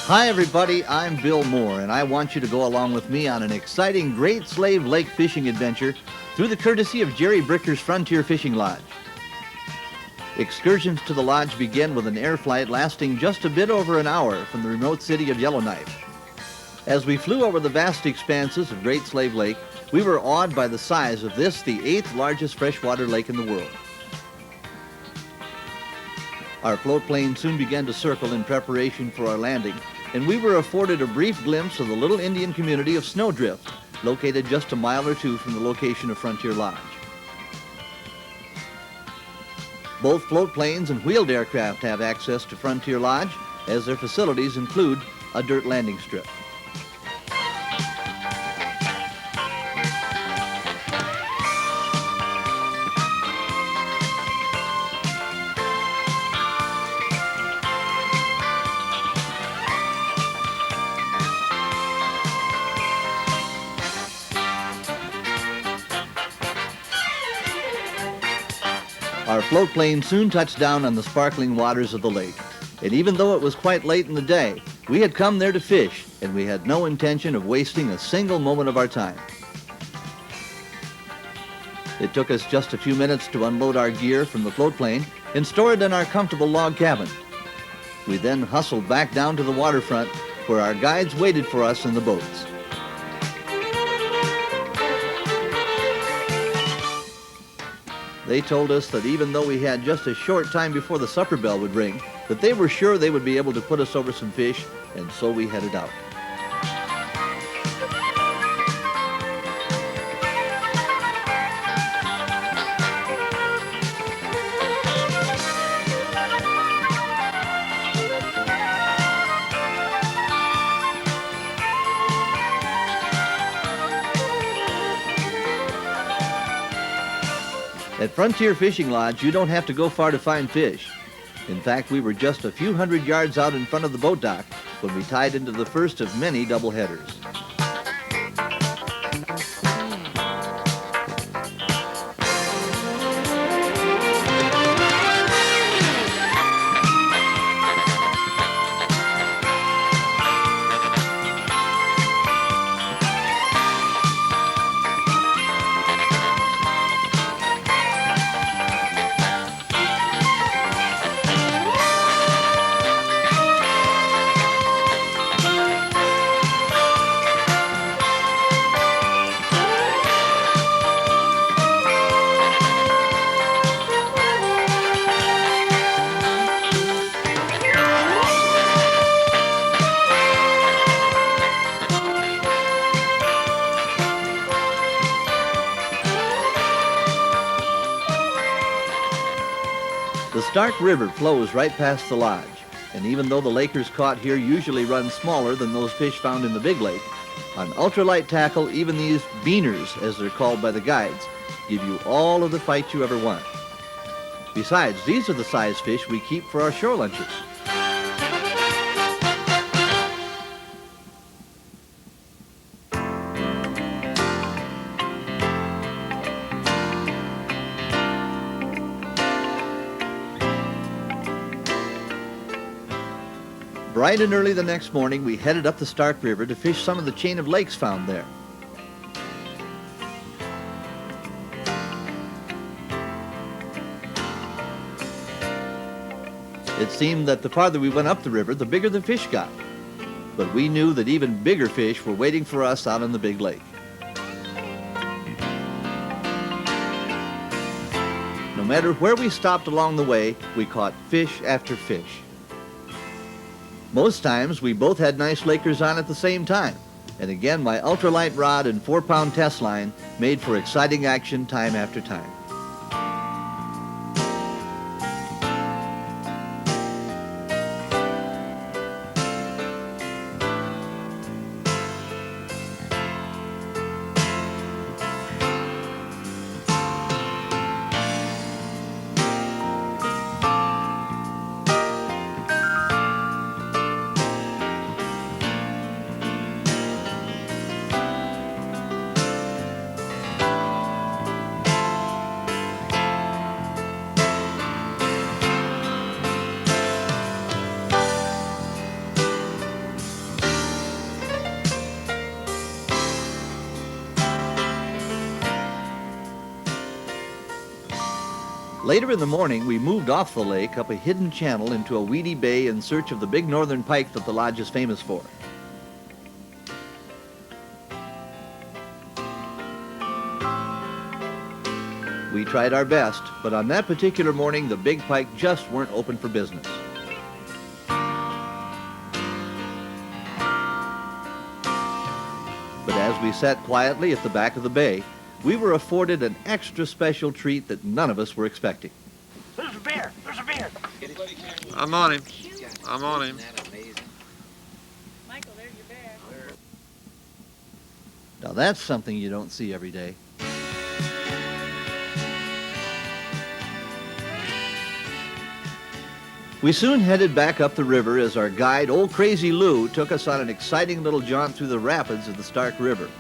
Hi, everybody. I'm Bill Moore, and I want you to go along with me on an exciting Great Slave Lake fishing adventure through the courtesy of Jerry Bricker's Frontier Fishing Lodge. Excursions to the lodge begin with an air flight lasting just a bit over an hour from the remote city of Yellowknife. As we flew over the vast expanses of Great Slave Lake, we were awed by the size of this, the 8th largest freshwater lake in the world. Our float plane soon began to circle in preparation for our landing, and we were afforded a brief glimpse of the little Indian community of Snowdrift, located just a mile or two from the location of Frontier Lodge. Both float planes and wheeled aircraft have access to Frontier Lodge, as their facilities include a dirt landing strip. Our float plane soon touched down on the sparkling waters of the lake, and even though it was quite late in the day, we had come there to fish, and we had no intention of wasting a single moment of our time. It took us just a few minutes to unload our gear from the float plane and store it in our comfortable log cabin. We then hustled back down to the waterfront, where our guides waited for us in the boats. They told us that even though we had just a short time before the supper bell would ring, that they were sure they would be able to put us over some fish, and so we headed out. At Frontier Fishing Lodge, you don't have to go far to find fish. In fact, we were just a few hundred yards out in front of the boat dock when we tied into the first of many doubleheaders. The Stark River flows right past the lodge, and even though the Lakers caught here usually run smaller than those fish found in the big lake, on ultralight tackle, even these beaners, as they're called by the guides, give you all of the fight you ever want. Besides, these are the size fish we keep for our shore lunches. Bright and early the next morning, we headed up the Stark River to fish some of the chain of lakes found there. It seemed that the farther we went up the river, the bigger the fish got. But we knew that even bigger fish were waiting for us out in the big lake. No matter where we stopped along the way, we caught fish after fish. Most times, we both had nice Lakers on at the same time. And again, my ultralight rod and 4-pound test line made for exciting action time after time. Later in the morning, we moved off the lake up a hidden channel into a weedy bay in search of the big northern pike that the lodge is famous for. We tried our best, but on that particular morning, the big pike just weren't open for business. But as we sat quietly at the back of the bay, we were afforded an extra special treat that none of us were expecting. There's a bear! There's a bear! I'm on him. I'm on him. Michael, there's your bear. Now that's something you don't see every day. We soon headed back up the river as our guide, Old Crazy Lew, took us on an exciting little jaunt through the rapids of the Stark River.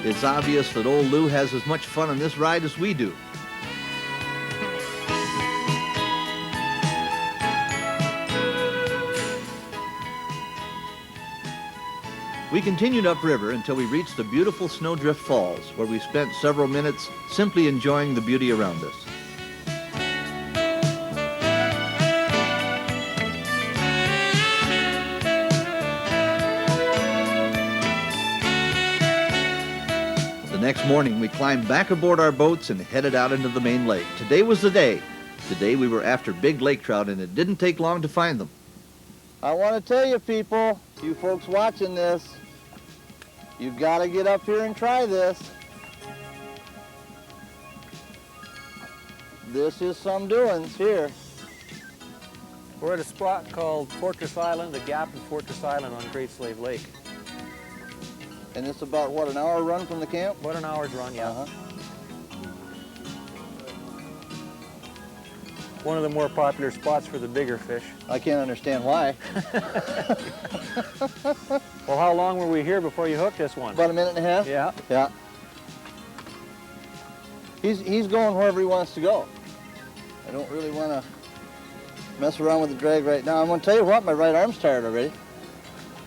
It's obvious that old Lew has as much fun on this ride as we do. We continued upriver until we reached the beautiful Snowdrift Falls, where we spent several minutes simply enjoying the beauty around us. The next morning, we climbed back aboard our boats and headed out into the main lake. Today was the day. Today we were after big lake trout, and it didn't take long to find them. I want to tell you people, you folks watching this, you've got to get up here and try this. This is some doings here. We're at a spot called Fortress Island, a gap in Fortress Island on Great Slave Lake. And it's about, what, an hour run from the camp? About an hour's run, yeah. Uh-huh. One of the more popular spots for the bigger fish. I can't understand why. Well, how long were we here before you hooked this one? About a minute and a half? Yeah. Yeah. He's going wherever he wants to go. I don't really want to mess around with the drag right now. I'm going to tell you what, my right arm's tired already.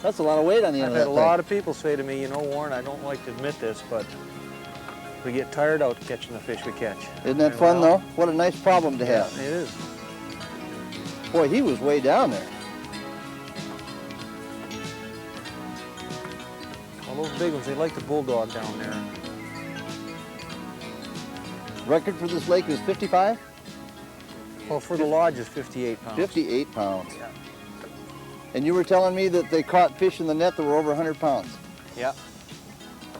That's a lot of weight on the end I've of that had a lot of people say to me, you know, Warren, I don't like to admit this, but we get tired out catching the fish we catch. Isn't that fun, though? What a nice problem to have. Yeah, it is. Boy, he was way down there. All those big ones, they like the bulldog down there. Record for this lake is 55? Well, for the lodge is 58 pounds. 58 pounds. Yeah. And you were telling me that they caught fish in the net that were over 100 pounds. Yeah.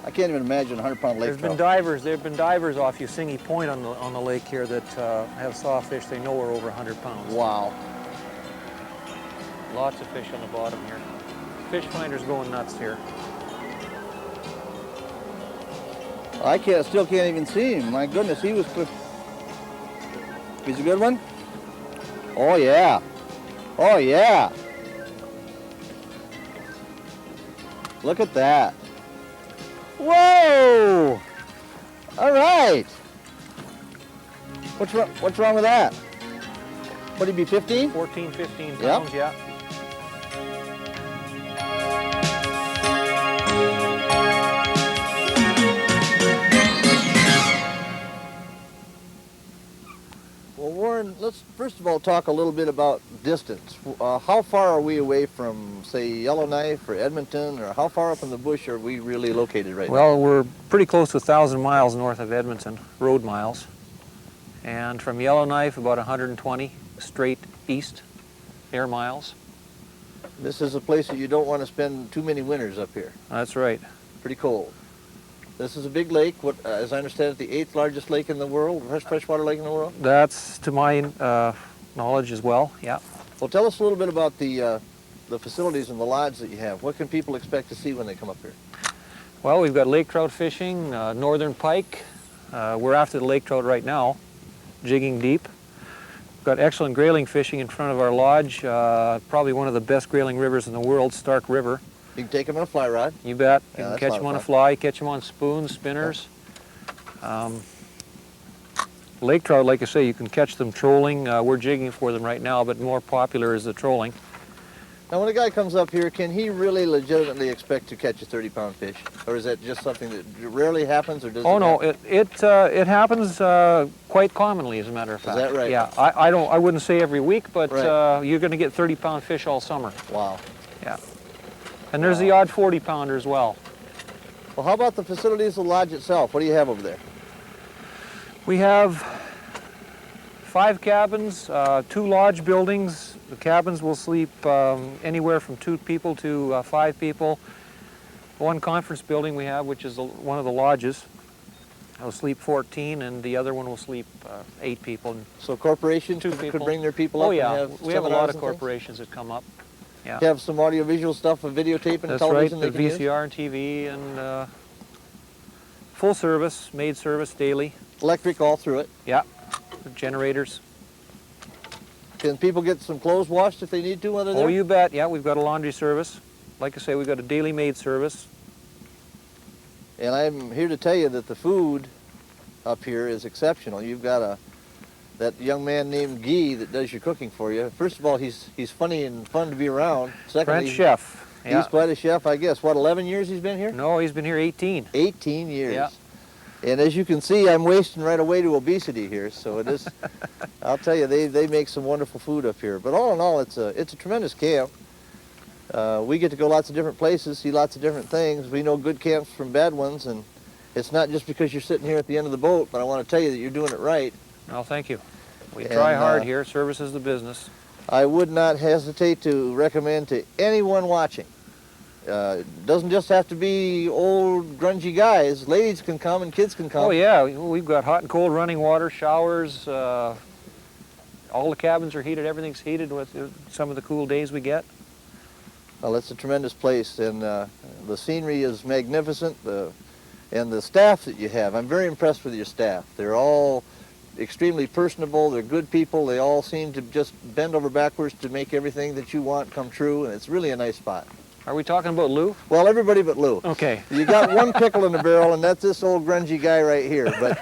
I can't even imagine a 100-pound lake trout. There have been divers off Yosemite Point on the lake here that have saw fish they know are over 100 pounds. Wow. Lots of fish on the bottom here. Fish finders going nuts here. I still can't even see him. My goodness, he was quick. He's a good one? Oh, yeah. Oh, yeah. Look at that. Whoa! All right. What's wrong with that? Would he be 15? 14, 15 pounds, yeah. Well, Warren, let's first of all talk a little bit about distance. How far are we away from, say, Yellowknife or Edmonton, or how far up in the bush are we really located right now? Well, we're pretty close to 1,000 miles north of Edmonton, road miles. And from Yellowknife, about 120 straight east, air miles. This is a place that you don't want to spend too many winters up here. That's right. Pretty cold. This is a big lake, as I understand it, the 8th largest lake in the world, freshwater lake in the world? That's to my knowledge as well, yeah. Well, tell us a little bit about the facilities and the lodge that you have. What can people expect to see when they come up here? Well, we've got lake trout fishing, northern pike. We're after the lake trout right now, jigging deep. We've got excellent grayling fishing in front of our lodge, probably one of the best grayling rivers in the world, Stark River. You can take them on a fly rod. You bet. You Yeah, can catch them on a fly, catch them on spoons, spinners. Lake trout, like I say, you can catch them trolling. We're jigging for them right now, but more popular is the trolling. Now, when a guy comes up here, can he really legitimately expect to catch a 30-pound fish? Or is that just something that rarely happens, or does it Oh no, happen? it happens quite commonly, as a matter of fact. that right? Yeah, I wouldn't say every week, but Right. you're going to get 30-pound fish all summer. Wow. Yeah. And there's the odd 40-pounder as well. Well, how about the facilities of the lodge itself? What do you have over there? We have 5 cabins, 2 lodge buildings. The cabins will sleep anywhere from 2 people to 5 people. One conference building we have, which is one of the lodges, will sleep 14, and the other one will sleep 8 people. So corporations Two could people. bring their people up Oh yeah, and have we have a lot seminars of and things? corporations that come up. Yeah. You have some audiovisual stuff, a videotape and That's right, television the they can use? VCR and TV, and full service, maid service daily. Electric all through it. Yeah, generators. Can people get some clothes washed if they need to while they're there? Oh, you bet. Yeah, we've got a laundry service. Like I say, we've got a daily maid service. And I'm here to tell you that the food up here is exceptional. You've got that young man named Guy that does your cooking for you. First of all, he's funny and fun to be around. Secondly, French chef. Yeah. he's quite a chef, I guess. What, 11 years he's been here? No, he's been here 18. 18 years. Yeah. And as you can see, I'm wasting right away to obesity here. So it is, I'll tell you, they make some wonderful food up here. But all in all, it's a tremendous camp. We get to go lots of different places, see lots of different things. We know good camps from bad ones, and it's not just because you're sitting here at the end of the boat, but I want to tell you that you're doing it right. Well, thank you. We And, try hard here. Service is the business. I would not hesitate to recommend to anyone watching. Doesn't just have to be old grungy guys. Ladies can come and kids can come. Oh yeah, we've got hot and cold running water, showers. All the cabins are heated. Everything's heated with some of the cool days we get. Well, it's a tremendous place, and the scenery is magnificent. And the staff that you have, I'm very impressed with your staff. They're all extremely personable. They're good people. They all seem to just bend over backwards to make everything that you want come true, and it's really a nice spot. Are we talking about Lew? Well, everybody but Lew. Okay. You got one pickle in the barrel, and that's this old grungy guy right here, but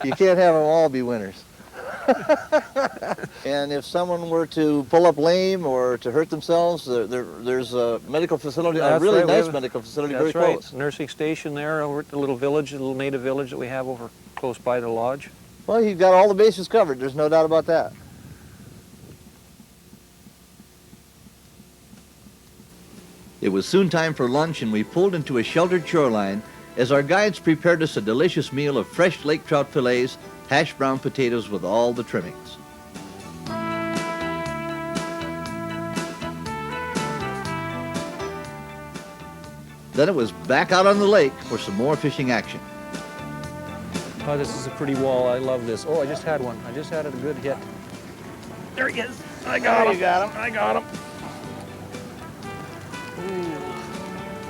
you can't have them all be winners. And if someone were to pull up lame or to hurt themselves, there's a medical facility, a That's really right, we nice have medical facility That's very right. close. Nursing station there over at the little village, the little native village that we have over close by the lodge. Well, you've got all the bases covered. There's no doubt about that. It was soon time for lunch, and we pulled into a sheltered shoreline as our guides prepared us a delicious meal of fresh lake trout fillets, hashed brown potatoes with all the trimmings. Then it was back out on the lake for some more fishing action. Oh, this is a pretty wall. I love this. Oh, I just had one. I just had a good hit. There he is. I got him. You got him. I got him.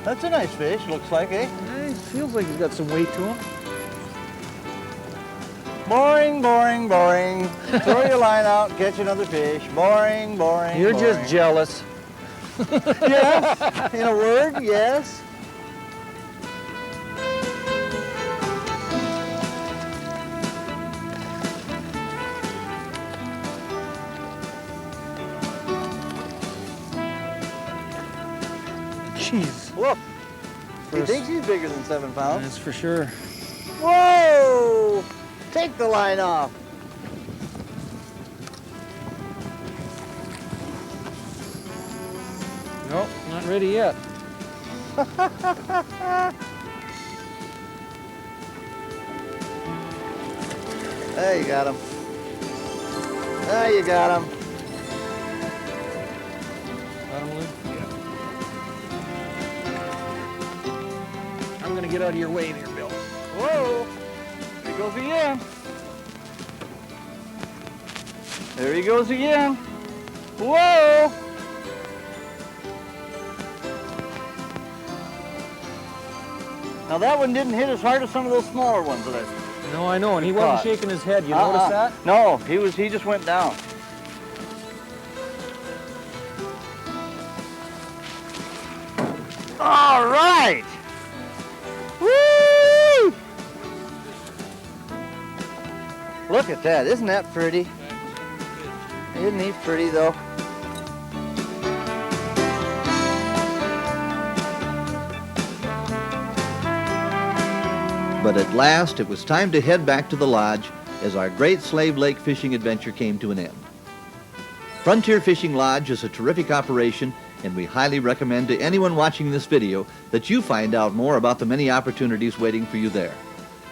That's a nice fish, looks like, eh? It feels like he's got some weight to him. Boring, boring, boring. Throw your line out, catch another fish. Boring, boring, You're boring. just jealous. Yes, in a word, yes. Jeez. Look, he First- thinks he's bigger than 7 pounds. That's for sure. Whoa! Take the line off. Nope, not ready yet. There you got him. There you got him. Got him, Lew? I'm gonna get out of your way there, Bill. Whoa! There he goes again. There he goes again. Whoa! Now that one didn't hit as hard as some of those smaller ones that I... No, I know, and he Caught. wasn't shaking his head. You notice that? No, he just went down. All right. Woo! Look at that. Isn't that pretty? Isn't he pretty though? But at last, it was time to head back to the lodge as our Great Slave Lake fishing adventure came to an end. Frontier Fishing Lodge is a terrific operation, and we highly recommend to anyone watching this video that you find out more about the many opportunities waiting for you there.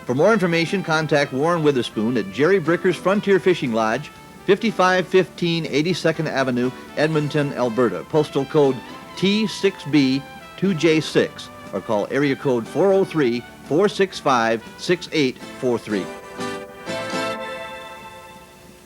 For more information, contact Warren Witherspoon at Jerry Bricker's Frontier Fishing Lodge, 5515 82nd Avenue, Edmonton, Alberta, postal code T6B2J6, or call area code 403-465-6843.